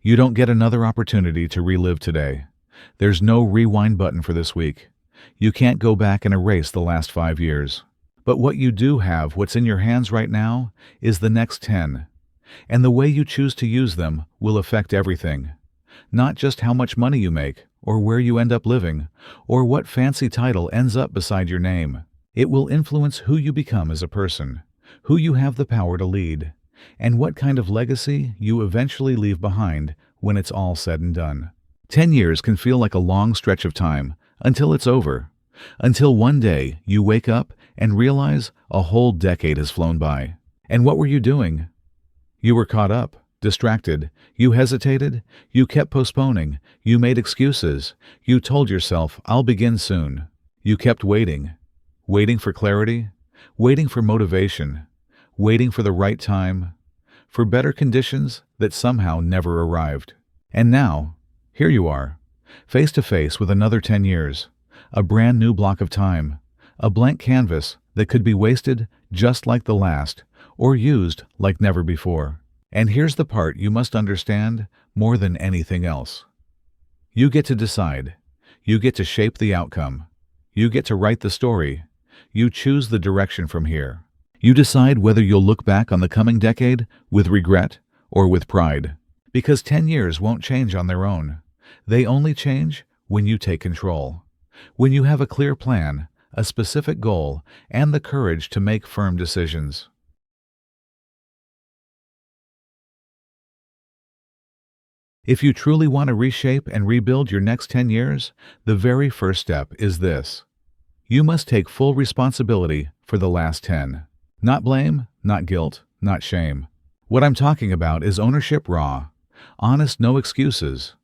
You don't get another opportunity to relive today. There's no rewind button for this week. You can't go back and erase the last 5 years. But what you do have, what's in your hands right now, is the next 10. And the way you choose to use them will affect everything. Not just how much money you make, or where you end up living, or what fancy title ends up beside your name. It will influence who you become as a person, who you have the power to lead, and what kind of legacy you eventually leave behind when it's all said and done. 10 years can feel like a long stretch of time until it's over, until one day you wake up and realize a whole decade has flown by. And what were you doing? You were caught up, distracted, you hesitated, you kept postponing, you made excuses, you told yourself, "I'll begin soon." You kept waiting, waiting for clarity, waiting for motivation, waiting for the right time, for better conditions that somehow never arrived. And now, here you are, face to face with another 10 years, a brand new block of time, a blank canvas that could be wasted just like the last, or used like never before. And here's the part you must understand more than anything else. You get to decide. You get to shape the outcome. You get to write the story. You choose the direction from here. You decide whether you'll look back on the coming decade with regret or with pride. Because 10 years won't change on their own. They only change when you take control. When you have a clear plan, a specific goal, and the courage to make firm decisions. If you truly want to reshape and rebuild your next 10 years, the very first step is this. You must take full responsibility for the last 10. Not blame, not guilt, not shame. What I'm talking about is ownership raw. Honest, no excuses.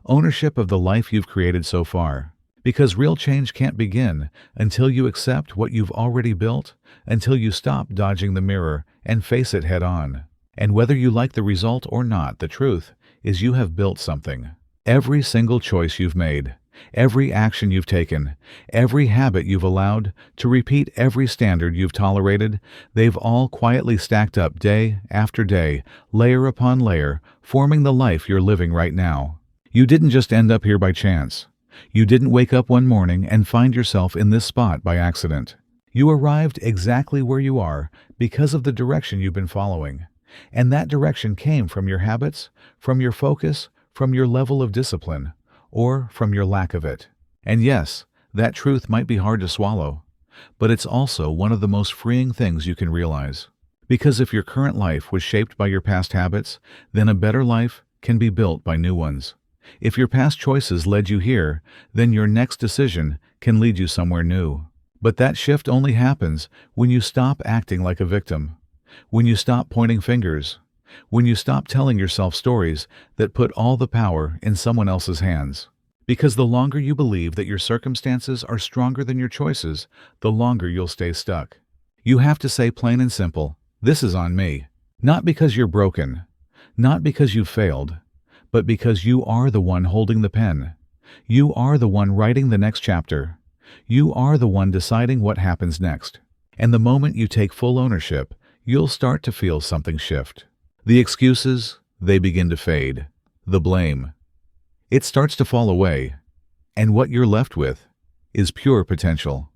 Ownership of the life you've created so far. Because real change can't begin until you accept what you've already built, until you stop dodging the mirror and face it head on. And whether you like the result or not, the truth is you have built something. Every single choice you've made, every action you've taken, every habit you've allowed to repeat, every standard you've tolerated, they've all quietly stacked up day after day, layer upon layer, forming the life you're living right now. You didn't just end up here by chance. You didn't wake up one morning and find yourself in this spot by accident. You arrived exactly where you are because of the direction you've been following. And that direction came from your habits, from your focus, from your level of discipline, or from your lack of it. And yes, that truth might be hard to swallow, but it's also one of the most freeing things you can realize. Because if your current life was shaped by your past habits, then a better life can be built by new ones. If your past choices led you here, then your next decision can lead you somewhere new. But that shift only happens when you stop acting like a victim, when you stop pointing fingers, when you stop telling yourself stories that put all the power in someone else's hands. Because the longer you believe that your circumstances are stronger than your choices, the longer you'll stay stuck. You have to say plain and simple, "This is on me." Not because you're broken, not because you've failed, but because you are the one holding the pen. You are the one writing the next chapter. You are the one deciding what happens next. And the moment you take full ownership, you'll start to feel something shift. The excuses, they begin to fade. The blame, it starts to fall away. And what you're left with is pure potential.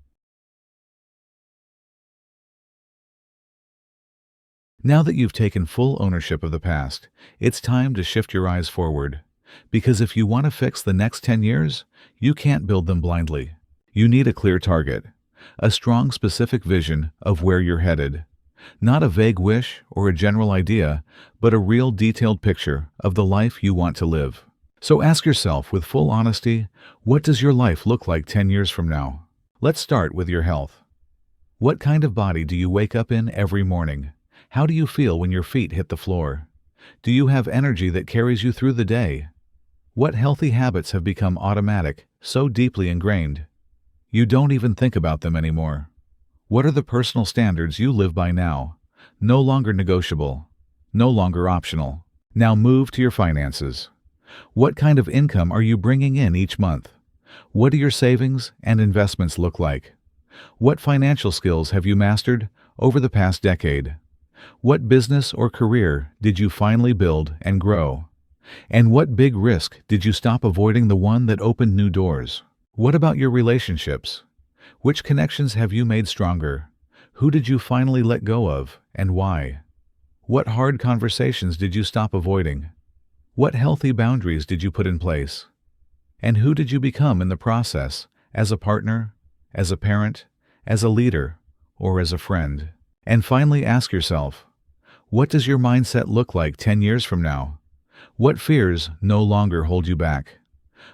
Now that you've taken full ownership of the past, it's time to shift your eyes forward. Because if you want to fix the next 10 years, you can't build them blindly. You need a clear target, a strong specific vision of where you're headed. Not a vague wish or a general idea, but a real detailed picture of the life you want to live. So ask yourself with full honesty, what does your life look like 10 years from now? Let's start with your health. What kind of body do you wake up in every morning? How do you feel when your feet hit the floor? Do you have energy that carries you through the day? What healthy habits have become automatic, so deeply ingrained? You don't even think about them anymore. What are the personal standards you live by now? No longer negotiable, no longer optional. Now move to your finances. What kind of income are you bringing in each month? What do your savings and investments look like? What financial skills have you mastered over the past decade? What business or career did you finally build and grow? And what big risk did you stop avoiding, the one that opened new doors? What about your relationships? Which connections have you made stronger? Who did you finally let go of, and why? What hard conversations did you stop avoiding? What healthy boundaries did you put in place? And who did you become in the process, as a partner, as a parent, as a leader, or as a friend? And finally ask yourself, what does your mindset look like 10 years from now? What fears no longer hold you back?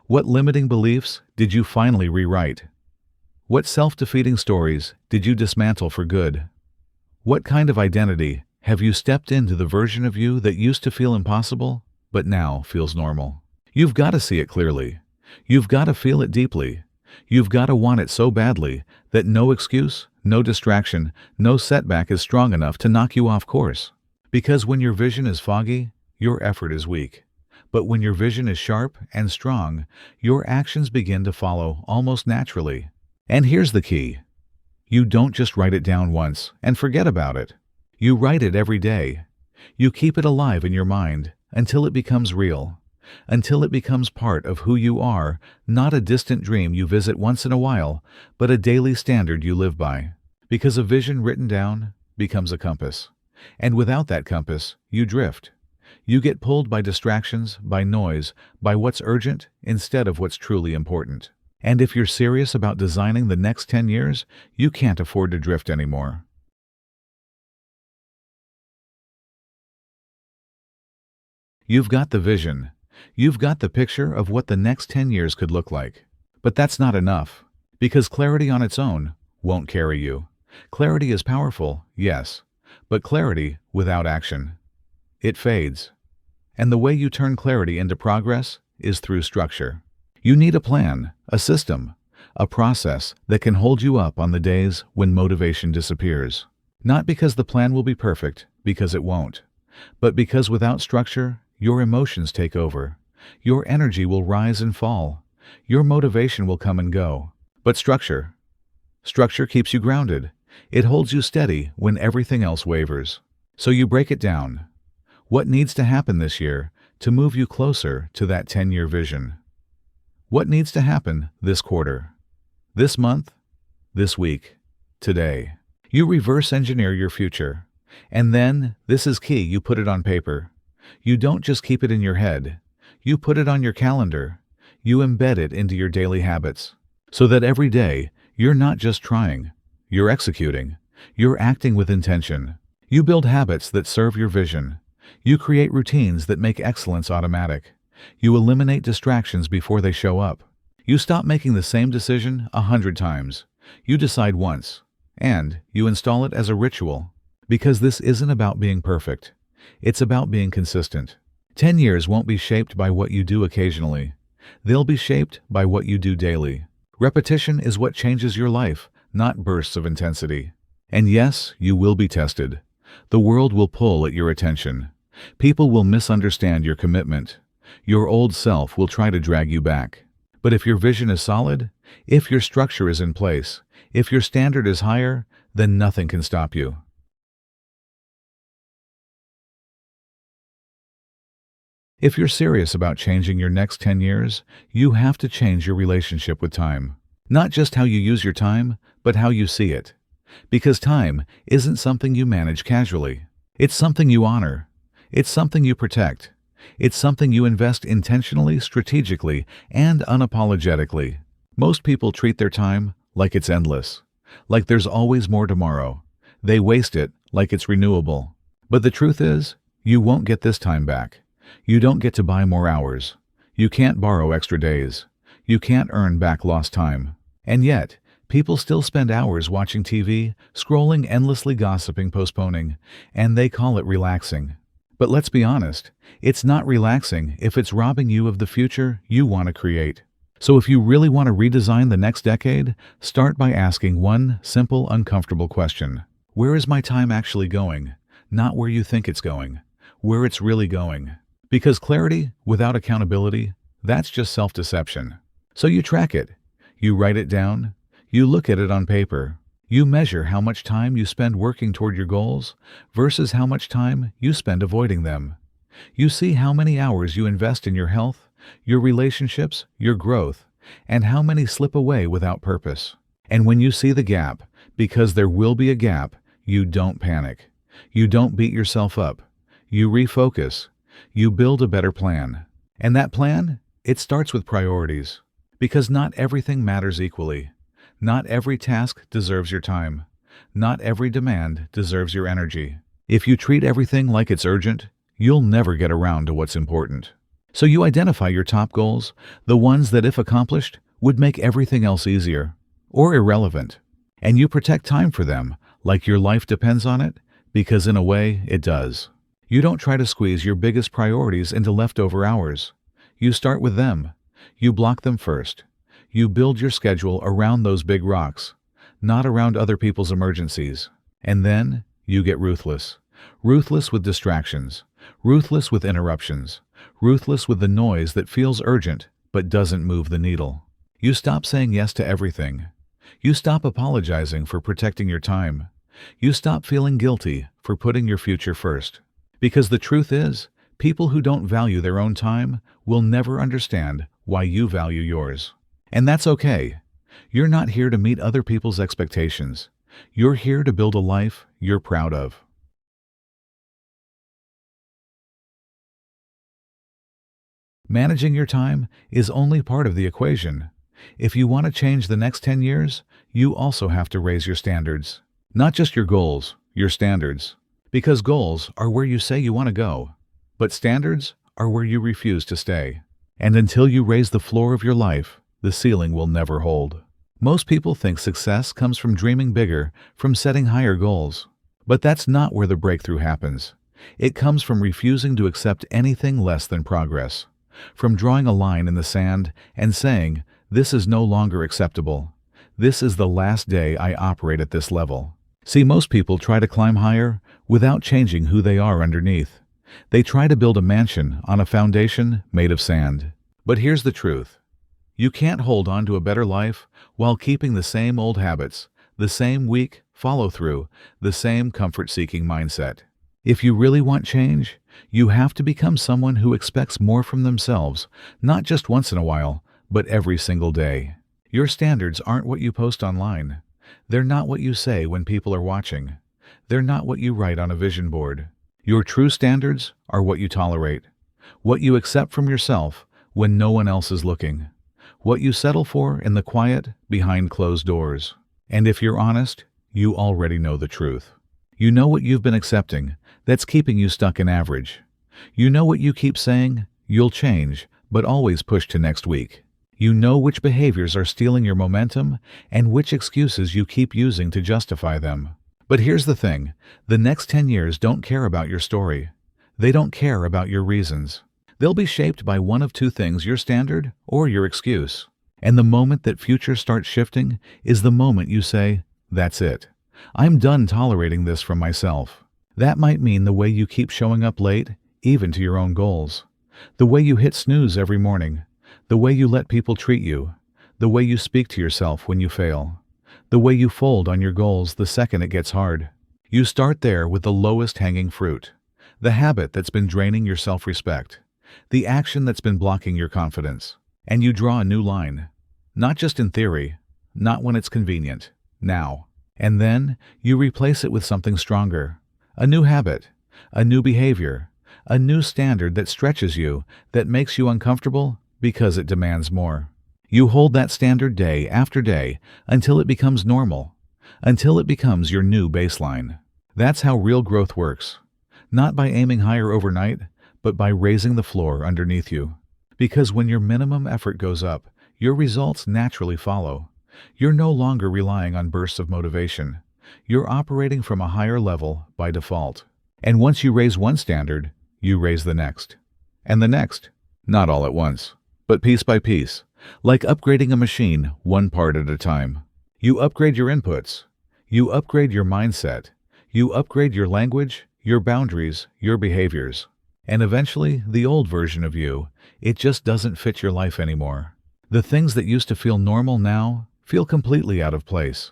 What limiting beliefs did you finally rewrite? What self-defeating stories did you dismantle for good? What kind of identity have you stepped into, the version of you that used to feel impossible, but now feels normal? You've got to see it clearly. You've got to feel it deeply. You've got to want it so badly that no excuse, no distraction, no setback is strong enough to knock you off course. Because when your vision is foggy, your effort is weak. But when your vision is sharp and strong, your actions begin to follow almost naturally. And here's the key. You don't just write it down once and forget about it. You write it every day. You keep it alive in your mind until it becomes real, until it becomes part of who you are, not a distant dream you visit once in a while, but a daily standard you live by. Because a vision written down becomes a compass. And without that compass, you drift. You get pulled by distractions, by noise, by what's urgent instead of what's truly important. And if you're serious about designing the next 10 years, you can't afford to drift anymore. You've got the vision. You've got the picture of what the next 10 years could look like. But that's not enough, because clarity on its own won't carry you. Clarity is powerful, yes, but clarity without action, it fades. And the way you turn clarity into progress is through structure. You need a plan, a system, a process that can hold you up on the days when motivation disappears. Not because the plan will be perfect, because it won't, but because without structure, your emotions take over. Your energy will rise and fall. Your motivation will come and go. But structure keeps you grounded. It holds you steady when everything else wavers. So you break it down. What needs to happen this year to move you closer to that 10-year vision? What needs to happen this quarter, this month, this week, today? You reverse engineer your future. And then, this is key, you put it on paper. You don't just keep it in your head. You put it on your calendar. You embed it into your daily habits. So that every day, you're not just trying, you're executing. You're acting with intention. You build habits that serve your vision. You create routines that make excellence automatic. You eliminate distractions before they show up. You stop making the same decision 100 times. You decide once, and you install it as a ritual. Because this isn't about being perfect. It's about being consistent. 10 years won't be shaped by what you do occasionally. They'll be shaped by what you do daily. Repetition is what changes your life, not bursts of intensity. And yes, you will be tested. The world will pull at your attention. People will misunderstand your commitment. Your old self will try to drag you back. But if your vision is solid, if your structure is in place, if your standard is higher, then nothing can stop you. If you're serious about changing your next 10 years, you have to change your relationship with time. Not just how you use your time, but how you see it. Because time isn't something you manage casually. It's something you honor. It's something you protect. It's something you invest intentionally, strategically, and unapologetically. Most people treat their time like it's endless, like there's always more tomorrow. They waste it like it's renewable. But the truth is, you won't get this time back. You don't get to buy more hours. You can't borrow extra days. You can't earn back lost time. And yet, people still spend hours watching TV, scrolling, endlessly gossiping, postponing, and they call it relaxing. But let's be honest, it's not relaxing if it's robbing you of the future you want to create. So if you really want to redesign the next decade, start by asking one simple, uncomfortable question. Where is my time actually going? Not where you think it's going. Where it's really going. Because clarity without accountability, that's just self-deception. So you track it. You write it down. You look at it on paper. You measure how much time you spend working toward your goals versus how much time you spend avoiding them. You see how many hours you invest in your health, your relationships, your growth, and how many slip away without purpose. And when you see the gap, because there will be a gap, you don't panic. You don't beat yourself up. You refocus. You build a better plan. And that plan? It starts with priorities. Because not everything matters equally. Not every task deserves your time. Not every demand deserves your energy. If you treat everything like it's urgent, you'll never get around to what's important. So you identify your top goals, the ones that, if accomplished, would make everything else easier or irrelevant. And you protect time for them, like your life depends on it, because in a way, it does. You don't try to squeeze your biggest priorities into leftover hours. You start with them. You block them first. You build your schedule around those big rocks, not around other people's emergencies. And then you get ruthless. Ruthless with distractions. Ruthless with interruptions. Ruthless with the noise that feels urgent but doesn't move the needle. You stop saying yes to everything. You stop apologizing for protecting your time. You stop feeling guilty for putting your future first. Because the truth is, people who don't value their own time will never understand why you value yours. And that's okay. You're not here to meet other people's expectations. You're here to build a life you're proud of. Managing your time is only part of the equation. If you want to change the next 10 years, you also have to raise your standards. Not just your goals, your standards. Because goals are where you say you want to go, but standards are where you refuse to stay. And until you raise the floor of your life, the ceiling will never hold. Most people think success comes from dreaming bigger, from setting higher goals. But that's not where the breakthrough happens. It comes from refusing to accept anything less than progress. From drawing a line in the sand and saying, "This is no longer acceptable. This is the last day I operate at this level." See, most people try to climb higher without changing who they are underneath. They try to build a mansion on a foundation made of sand. But here's the truth. You can't hold on to a better life while keeping the same old habits, the same weak follow-through, the same comfort-seeking mindset. If you really want change, you have to become someone who expects more from themselves, not just once in a while, but every single day. Your standards aren't what you post online. They're not what you say when people are watching. They're not what you write on a vision board. Your true standards are what you tolerate, what you accept from yourself when no one else is looking, what you settle for in the quiet behind closed doors. And if you're honest, you already know the truth. You know what you've been accepting that's keeping you stuck in average. You know what you keep saying, you'll change, but always push to next week. You know which behaviors are stealing your momentum and which excuses you keep using to justify them. But here's the thing, the next 10 years don't care about your story. They don't care about your reasons. They'll be shaped by one of two things, your standard or your excuse. And the moment that future starts shifting is the moment you say, "That's it. I'm done tolerating this from myself." That might mean the way you keep showing up late, even to your own goals. The way you hit snooze every morning. The way you let people treat you. The way you speak to yourself when you fail. The way you fold on your goals the second it gets hard. You start there with the lowest hanging fruit. The habit that's been draining your self-respect. The action that's been blocking your confidence. And you draw a new line. Not just in theory. Not when it's convenient. Now. And then you replace it with something stronger. A new habit. A new behavior. A new standard that stretches you, that makes you uncomfortable because it demands more. You hold that standard day after day until it becomes normal, until it becomes your new baseline. That's how real growth works. Not by aiming higher overnight, but by raising the floor underneath you. Because when your minimum effort goes up, your results naturally follow. You're no longer relying on bursts of motivation. You're operating from a higher level by default. And once you raise one standard, you raise the next. And the next. Not all at once, but piece by piece. Like upgrading a machine, one part at a time. You upgrade your inputs. You upgrade your mindset. You upgrade your language, your boundaries, your behaviors. And eventually, the old version of you, it just doesn't fit your life anymore. The things that used to feel normal now feel completely out of place.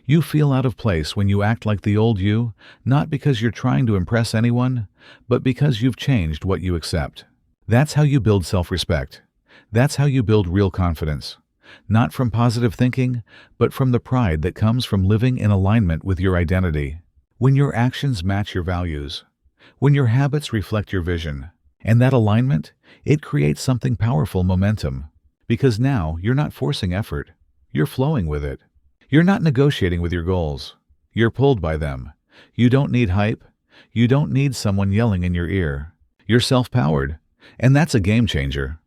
You feel out of place when you act like the old you, not because you're trying to impress anyone, but because you've changed what you accept. That's how you build self-respect. That's how you build real confidence. Not from positive thinking, but from the pride that comes from living in alignment with your identity. When your actions match your values, when your habits reflect your vision, and that alignment, it creates something powerful momentum. Because now you're not forcing effort, you're flowing with it. You're not negotiating with your goals, you're pulled by them. You don't need hype, you don't need someone yelling in your ear. You're self-powered, and that's a game changer.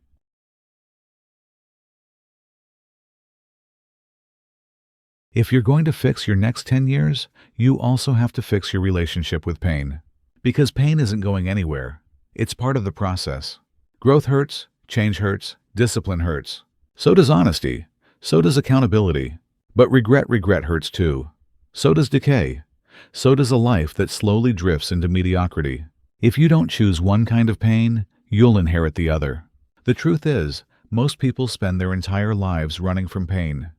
If you're going to fix your next 10 years, you also have to fix your relationship with pain. Because pain isn't going anywhere. It's part of the process. Growth hurts, change hurts, discipline hurts. So does honesty. So does accountability. But regret hurts too. So does decay. So does a life that slowly drifts into mediocrity. If you don't choose one kind of pain, you'll inherit the other. The truth is, most people spend their entire lives running from pain.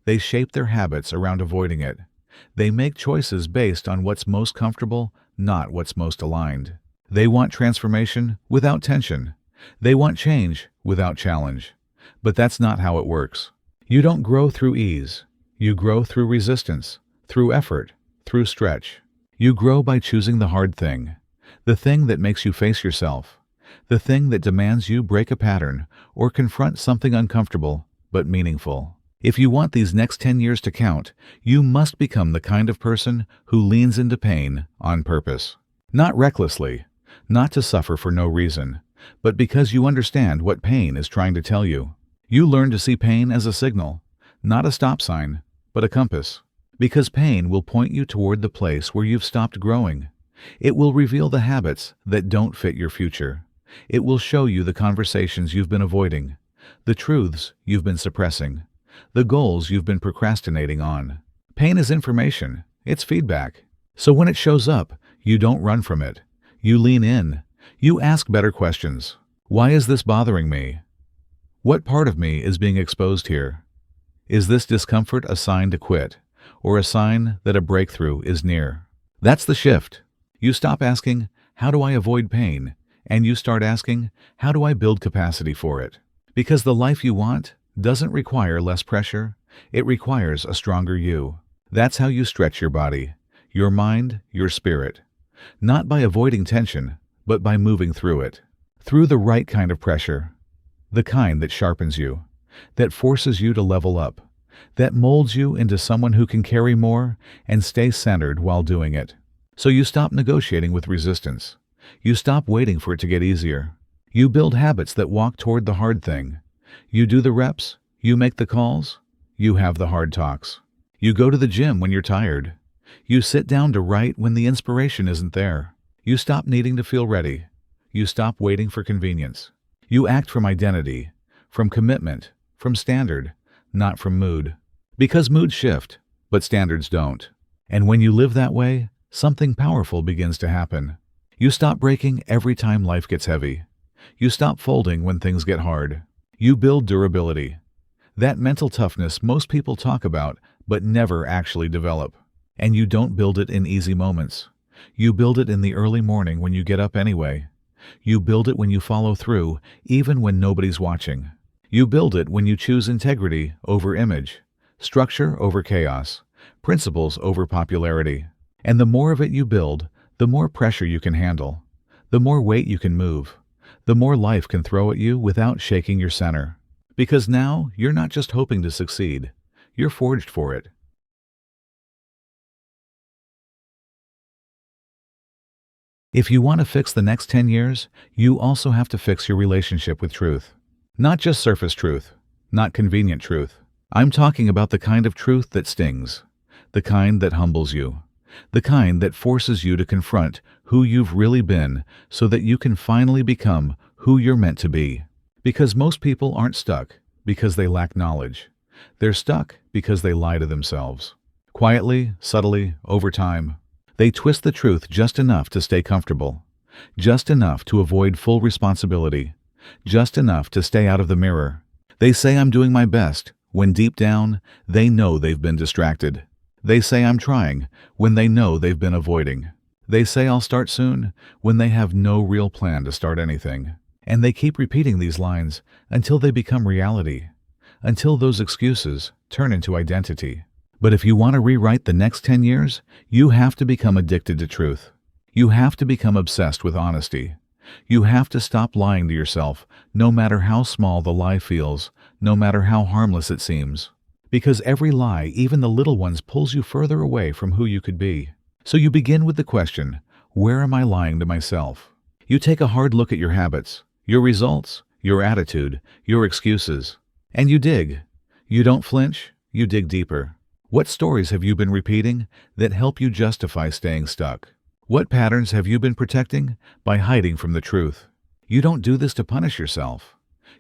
They shape their habits around avoiding it. They make choices based on what's most comfortable, not what's most aligned. They want transformation without tension. They want change without challenge. But that's not how it works. You don't grow through ease. You grow through resistance, through effort, through stretch. You grow by choosing the hard thing, the thing that makes you face yourself, the thing that demands you break a pattern or confront something uncomfortable but meaningful. If you want these next 10 years to count, you must become the kind of person who leans into pain on purpose. Not recklessly, not to suffer for no reason, but because you understand what pain is trying to tell you. You learn to see pain as a signal, not a stop sign, but a compass. Because pain will point you toward the place where you've stopped growing. It will reveal the habits that don't fit your future. It will show you the conversations you've been avoiding, the truths you've been suppressing, the goals you've been procrastinating on. Pain is information. It's feedback. So when it shows up, you don't run from it. You lean in. You ask better questions. Why is this bothering me? What part of me is being exposed here? Is this discomfort a sign to quit, or a sign that a breakthrough is near? That's the shift. You stop asking, how do I avoid pain? And you start asking, how do I build capacity for it? Because the life you want doesn't require less pressure, it requires a stronger you. That's how you stretch your body, your mind, your spirit. Not by avoiding tension, but by moving through it. Through the right kind of pressure. The kind that sharpens you, that forces you to level up, that molds you into someone who can carry more and stay centered while doing it. So you stop negotiating with resistance. You stop waiting for it to get easier. You build habits that walk toward the hard thing. You do the reps, you make the calls, you have the hard talks. You go to the gym when you're tired. You sit down to write when the inspiration isn't there. You stop needing to feel ready. You stop waiting for convenience. You act from identity, from commitment, from standard, not from mood. Because moods shift, but standards don't. And when you live that way, something powerful begins to happen. You stop breaking every time life gets heavy. You stop folding when things get hard. You build durability. That mental toughness most people talk about, but never actually develop. And you don't build it in easy moments. You build it in the early morning when you get up anyway. You build it when you follow through, even when nobody's watching. You build it when you choose integrity over image, structure over chaos, principles over popularity. And the more of it you build, the more pressure you can handle, the more weight you can move, the more life can throw at you without shaking your center. Because now you're not just hoping to succeed, you're forged for it. If you want to fix the next 10 years, you also have to fix your relationship with truth. Not just surface truth, not convenient truth. I'm talking about the kind of truth that stings, the kind that humbles you, the kind that forces you to confront who you've really been so that you can finally become who you're meant to be. Because most people aren't stuck because they lack knowledge. They're stuck because they lie to themselves. Quietly, subtly, over time. They twist the truth just enough to stay comfortable, just enough to avoid full responsibility, just enough to stay out of the mirror. They say I'm doing my best, when deep down, they know they've been distracted. They say I'm trying, when they know they've been avoiding. They say I'll start soon when they have no real plan to start anything. And they keep repeating these lines until they become reality, until those excuses turn into identity. But if you want to rewrite the next 10 years, you have to become addicted to truth. You have to become obsessed with honesty. You have to stop lying to yourself, no matter how small the lie feels, no matter how harmless it seems. Because every lie, even the little ones, pulls you further away from who you could be. So you begin with the question, where am I lying to myself? You take a hard look at your habits, your results, your attitude, your excuses, and you dig. You don't flinch, you dig deeper. What stories have you been repeating that help you justify staying stuck? What patterns have you been protecting by hiding from the truth? You don't do this to punish yourself.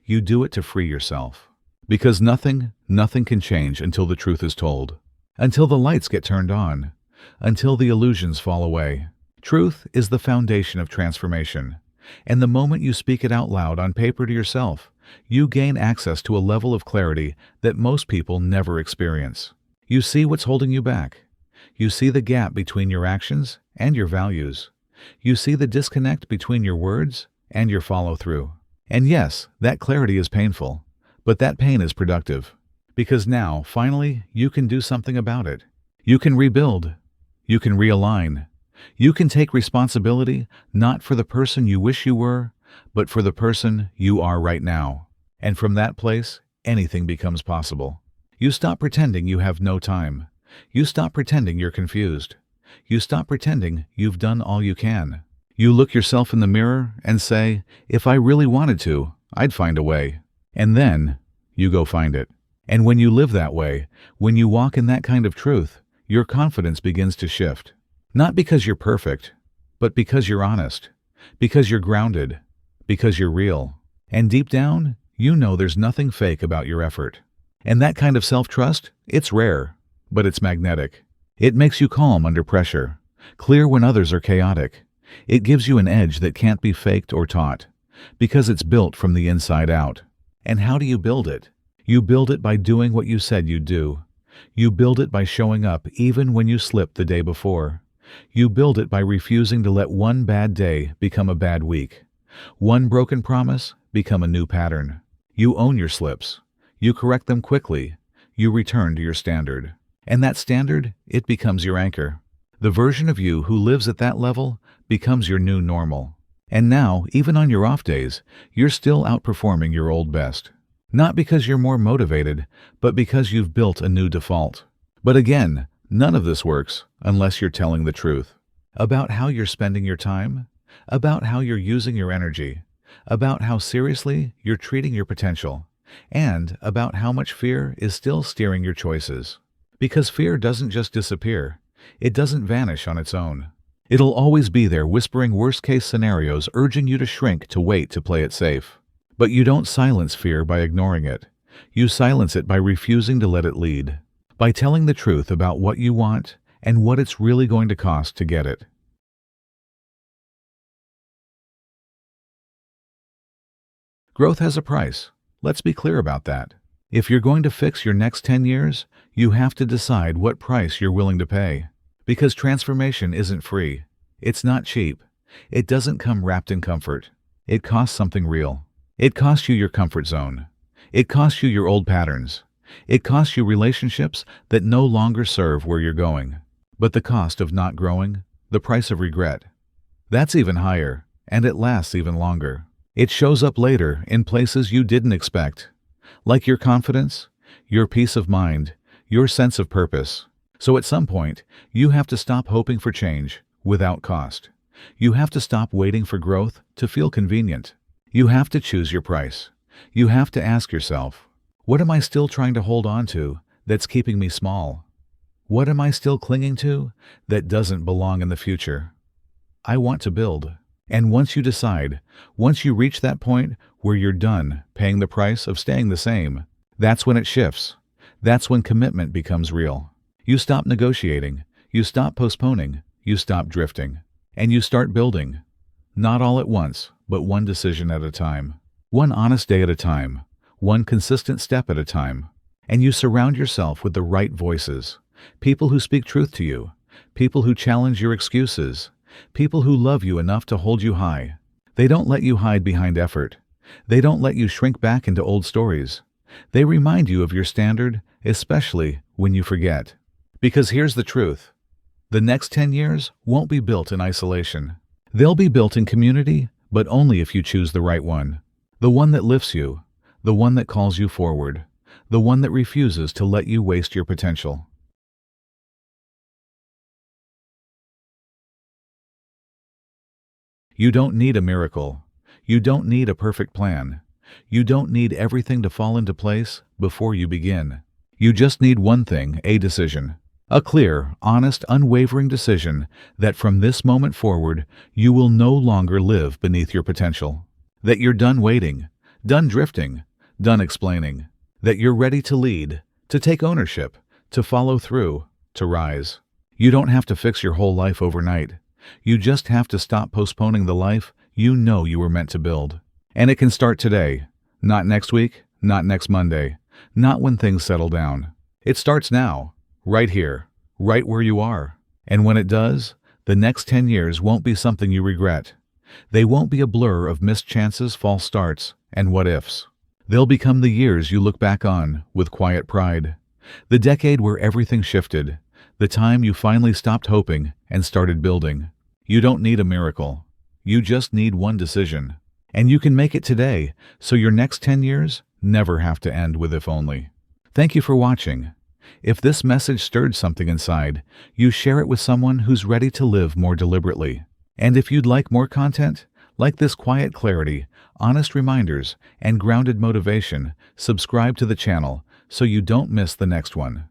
You do it to free yourself. Because nothing can change until the truth is told, until the lights get turned on, until the illusions fall away. Truth is the foundation of transformation, and the moment you speak it out loud on paper to yourself, you gain access to a level of clarity that most people never experience. You see what's holding you back. You see the gap between your actions and your values. You see the disconnect between your words and your follow-through. And yes, that clarity is painful, but that pain is productive. Because now, finally, you can do something about it. You can rebuild. You can realign. You can take responsibility not for the person you wish you were, but for the person you are right now. And from that place, anything becomes possible. You stop pretending you have no time. You stop pretending you're confused. You stop pretending you've done all you can. You look yourself in the mirror and say, if I really wanted to, I'd find a way. And then, you go find it. And when you live that way, when you walk in that kind of truth, your confidence begins to shift. Not because you're perfect, but because you're honest, because you're grounded, because you're real. And deep down, you know there's nothing fake about your effort. And that kind of self-trust, it's rare, but it's magnetic. It makes you calm under pressure, clear when others are chaotic. It gives you an edge that can't be faked or taught, because it's built from the inside out. And how do you build it? You build it by doing what you said you'd do. You build it by showing up even when you slipped the day before. You build it by refusing to let one bad day become a bad week. One broken promise become a new pattern. You own your slips. You correct them quickly. You return to your standard. And that standard, it becomes your anchor. The version of you who lives at that level becomes your new normal. And now, even on your off days, you're still outperforming your old best. Not because you're more motivated, but because you've built a new default. But again, none of this works unless you're telling the truth. About how you're spending your time, about how you're using your energy, about how seriously you're treating your potential, and about how much fear is still steering your choices. Because fear doesn't just disappear. It doesn't vanish on its own. It'll always be there whispering worst-case scenarios, urging you to shrink, to wait, to play it safe. But you don't silence fear by ignoring it. You silence it by refusing to let it lead, by telling the truth about what you want and what it's really going to cost to get it. Growth has a price. Let's be clear about that. If you're going to fix your next 10 years, you have to decide what price you're willing to pay. Because transformation isn't free. It's not cheap. It doesn't come wrapped in comfort. It costs something real. It costs you your comfort zone. It costs you your old patterns. It costs you relationships that no longer serve where you're going. But the cost of not growing, the price of regret, that's even higher, and it lasts even longer. It shows up later in places you didn't expect, like your confidence, your peace of mind, your sense of purpose. So at some point, you have to stop hoping for change without cost. You have to stop waiting for growth to feel convenient. You have to choose your price. You have to ask yourself, what am I still trying to hold on to that's keeping me small? What am I still clinging to that doesn't belong in the future? I want to build. And once you decide, once you reach that point where you're done paying the price of staying the same, that's when it shifts. That's when commitment becomes real. You stop negotiating. You stop postponing. You stop drifting. And you start building. Not all at once, but one decision at a time. One honest day at a time. One consistent step at a time. And you surround yourself with the right voices. People who speak truth to you. People who challenge your excuses. People who love you enough to hold you high. They don't let you hide behind effort. They don't let you shrink back into old stories. They remind you of your standard, especially when you forget. Because here's the truth. The next 10 years won't be built in isolation. They'll be built in community, but only if you choose the right one. The one that lifts you, the one that calls you forward, the one that refuses to let you waste your potential. You don't need a miracle. You don't need a perfect plan. You don't need everything to fall into place before you begin. You just need one thing, a decision. A clear, honest, unwavering decision that from this moment forward, you will no longer live beneath your potential. That you're done waiting, done drifting, done explaining. That you're ready to lead, to take ownership, to follow through, to rise. You don't have to fix your whole life overnight. You just have to stop postponing the life you know you were meant to build. And it can start today. Not next week, not next Monday, not when things settle down. It starts now. Right here, right where you are. And when it does, the next 10 years won't be something you regret. They won't be a blur of missed chances, false starts, and what ifs. They'll become the years you look back on with quiet pride. The decade where everything shifted. The time you finally stopped hoping and started building. You don't need a miracle. You just need one decision. And you can make it today, so your next 10 years never have to end with if only. Thank you for watching. If this message stirred something inside, you share it with someone who's ready to live more deliberately. And if you'd like more content, like this quiet clarity, honest reminders, and grounded motivation, subscribe to the channel so you don't miss the next one.